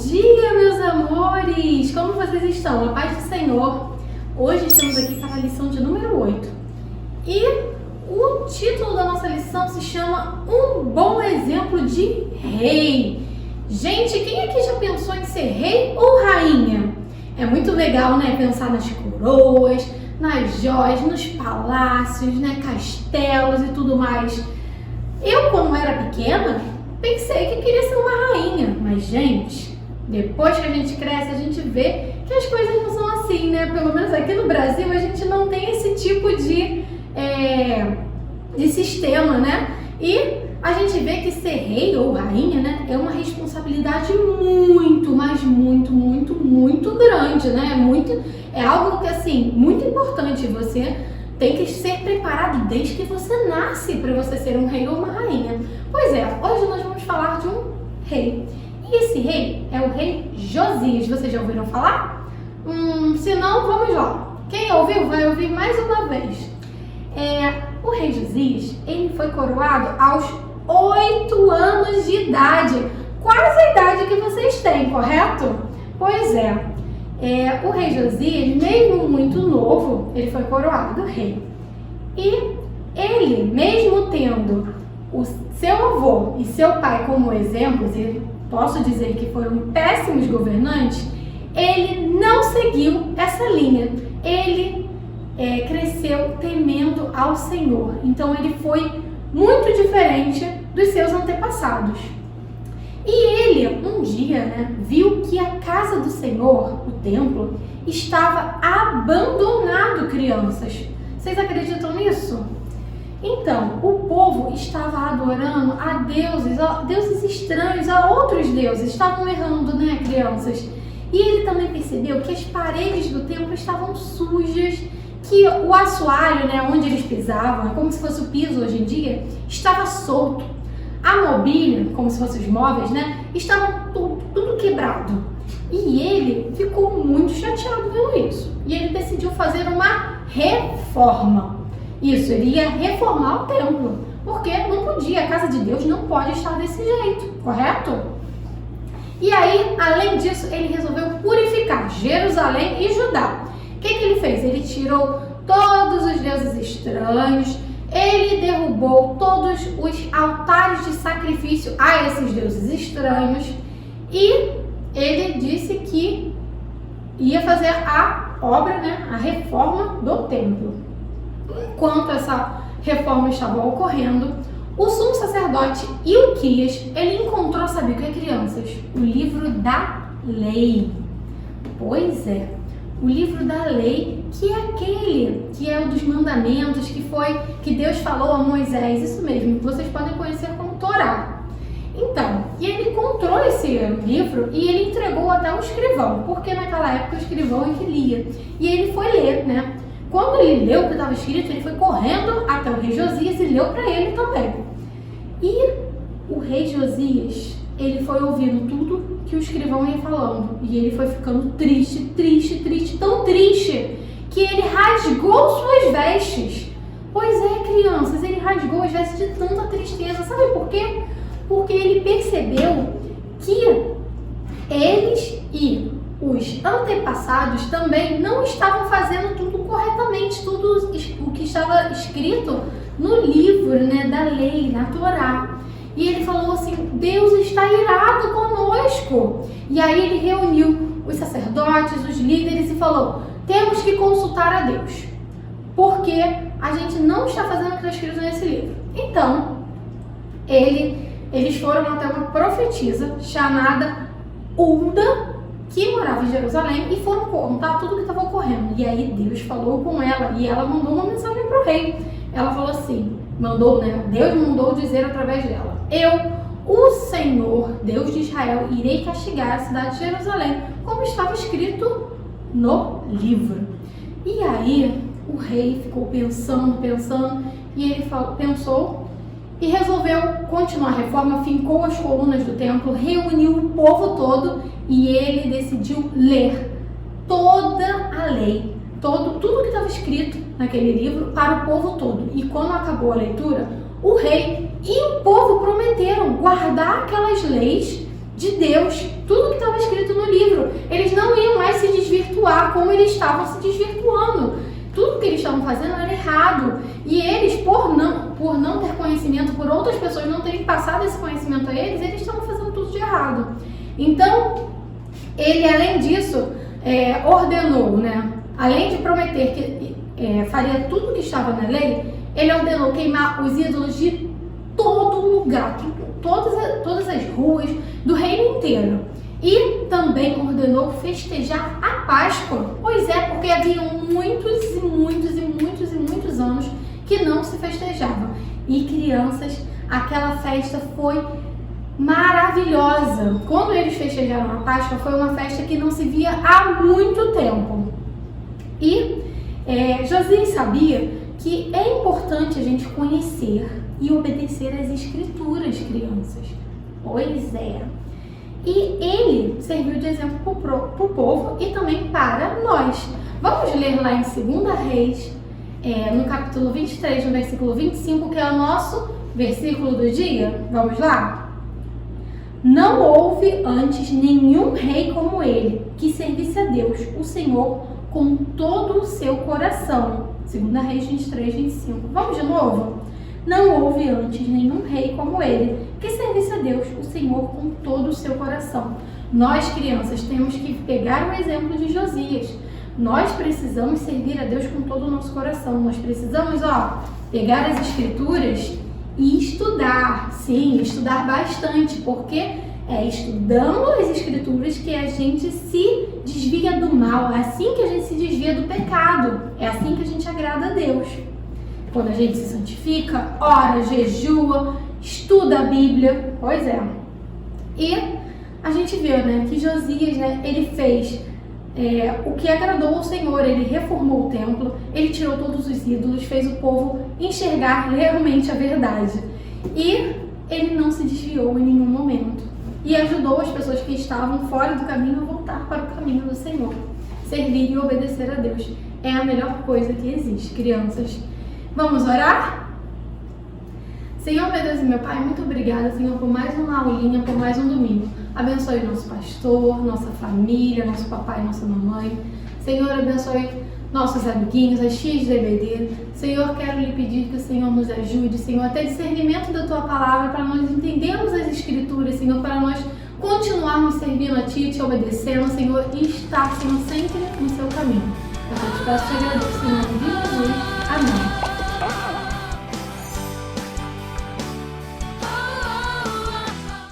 dia, meus amores! Como vocês estão? A paz do Senhor. Hoje estamos aqui para a lição de número 8. E o título da nossa lição se chama Um Bom Exemplo de Rei. Gente, quem aqui já pensou em ser rei ou rainha? É muito legal, né? Pensar nas coroas, nas joias, nos palácios, né? Castelos e tudo mais. Eu, quando era pequena, pensei que queria ser uma rainha. Mas, gente, depois que a gente cresce, a gente vê que as coisas não são assim, né? Pelo menos aqui no Brasil, a gente não tem esse tipo de sistema, né? E a gente vê que ser rei ou rainha, né, é uma responsabilidade muito, mas muito grande, né? É algo que, assim, muito importante. Você tem que ser preparado desde que você nasce para você ser um rei ou uma rainha. Pois é, hoje nós vamos falar de um rei. E esse rei é o rei Josias. Vocês já ouviram falar? Se não, vamos lá. Quem ouviu, vai ouvir mais uma vez. O rei Josias, ele foi coroado aos 8 anos de idade. Quase a idade que vocês têm, correto? Pois é. O rei Josias, mesmo muito novo, ele foi coroado rei. E ele, mesmo tendo o seu avô e seu pai como exemplos, e posso dizer que foram péssimos governantes, ele não seguiu essa linha. Ele cresceu temendo ao Senhor. Então ele foi muito diferente dos seus antepassados. E ele, um dia, né, viu que a casa do Senhor, o templo, estava abandonado, crianças. Vocês acreditam nisso? Então, o povo estava adorando a deuses estranhos, a outros deuses. Estavam errando, né, crianças? E ele também percebeu que as paredes do templo estavam sujas, que o assoalho, né, onde eles pisavam, como se fosse o piso hoje em dia, estava solto. A mobília, como se fossem os móveis, né, estavam tudo quebrado. E ele ficou muito chateado vendo isso. E ele decidiu fazer uma reforma. Isso, ele ia reformar o templo, porque não podia, a casa de Deus não pode estar desse jeito, correto? E aí, além disso, ele resolveu purificar Jerusalém e Judá. O que ele fez? Ele tirou todos os deuses estranhos, ele derrubou todos os altares de sacrifício a esses deuses estranhos e ele disse que ia fazer a obra, né, a reforma do templo. Enquanto essa reforma estava ocorrendo, o sumo sacerdote Ilquias, ele encontrou, sabe o que, crianças? O livro da lei. Pois é, o livro da lei, que é aquele que é o dos mandamentos, que Deus falou a Moisés, isso mesmo, que vocês podem conhecer como Torá. Então, e ele encontrou esse livro e ele entregou até o escrivão, porque naquela época o escrivão é que lia. E ele foi ler, né? Quando ele leu o que estava escrito, ele foi correndo até o rei Josias e leu para ele também. E o rei Josias, ele foi ouvindo tudo que o escrivão ia falando. E ele foi ficando triste, tão triste, que ele rasgou suas vestes. Pois é, crianças, ele rasgou as vestes de tanta tristeza. Sabe por quê? Porque ele percebeu que eles e os antepassados também não estavam fazendo tudo corretamente, tudo o que estava escrito no livro, né, da lei, na Torá. E ele falou assim, Deus está irado conosco. E aí ele reuniu os sacerdotes, os líderes e falou, temos que consultar a Deus, porque a gente não está fazendo o que está escrito nesse livro. Então, eles foram até uma profetisa chamada Hulda, que morava em Jerusalém, e foram contar tudo o que estava ocorrendo. E aí Deus falou com ela, e ela mandou uma mensagem para o rei. Ela falou assim, Deus mandou dizer através dela, o Senhor, Deus de Israel, irei castigar a cidade de Jerusalém, como estava escrito no livro. E aí o rei ficou pensando, e ele pensou e resolveu continuar a reforma, fincou as colunas do templo, reuniu o povo todo e ele decidiu ler toda a lei, tudo que estava escrito naquele livro para o povo todo. E quando acabou a leitura, o rei e o povo prometeram guardar aquelas leis de Deus, tudo que estava escrito no livro. Eles não iam mais se desvirtuar como eles estavam se desvirtuando. Tudo que eles estavam fazendo era errado. E eles, por não ter conhecimento, por outras pessoas não terem passado esse conhecimento a eles estavam fazendo tudo de errado. Então, ele, além disso, ordenou, né? Além de prometer que faria tudo que estava na lei, ele ordenou queimar os ídolos de todo lugar, todas as ruas do reino inteiro. E também ordenou festejar a Páscoa. Pois é, porque havia muitos anos que não se festejava. E crianças, aquela festa foi maravilhosa. Quando eles festejaram a Páscoa, foi uma festa que não se via há muito tempo. E Josias sabia que é importante a gente conhecer e obedecer às escrituras, crianças. Pois é. E ele serviu de exemplo para o povo e também para nós. Vamos ler lá em 2 Reis, no capítulo 23, no versículo 25, que é o nosso versículo do dia. Vamos lá? Não houve antes nenhum rei como ele, que servisse a Deus, o Senhor, com todo o seu coração. 2 Reis 23, 25. Vamos de novo? Não houve antes nenhum rei como ele, que servisse a Deus, o Senhor, com todo o seu coração. Nós, crianças, temos que pegar o exemplo de Josias. Nós precisamos servir a Deus com todo o nosso coração. Nós precisamos, pegar as escrituras e estudar. Sim, estudar bastante, porque é estudando as escrituras que a gente se desvia do mal. É assim que a gente se desvia do pecado. É assim que a gente agrada a Deus. Quando a gente se santifica, ora, jejua, estuda a Bíblia. Pois é. E a gente vê, que Josias, ele fez o que agradou ao Senhor. Ele reformou o templo, ele tirou todos os ídolos, fez o povo enxergar realmente a verdade. E ele não se desviou em nenhum momento. E ajudou as pessoas que estavam fora do caminho a voltar para o caminho do Senhor. Servir e obedecer a Deus é a melhor coisa que existe, crianças. Vamos orar? Senhor, meu Deus e meu Pai, muito obrigada, Senhor, por mais uma aulinha, por mais um domingo. Abençoe nosso pastor, nossa família, nosso papai e nossa mamãe. Senhor, abençoe nossos amiguinhos, as tias de EBD. Senhor, quero lhe pedir que o Senhor nos ajude, Senhor, a ter discernimento da Tua Palavra, para nós entendermos as Escrituras, Senhor, para nós continuarmos servindo a Ti, Te obedecendo, Senhor, e estar, Senhor, sempre no Seu caminho. Eu te peço e te agradeço, Senhor,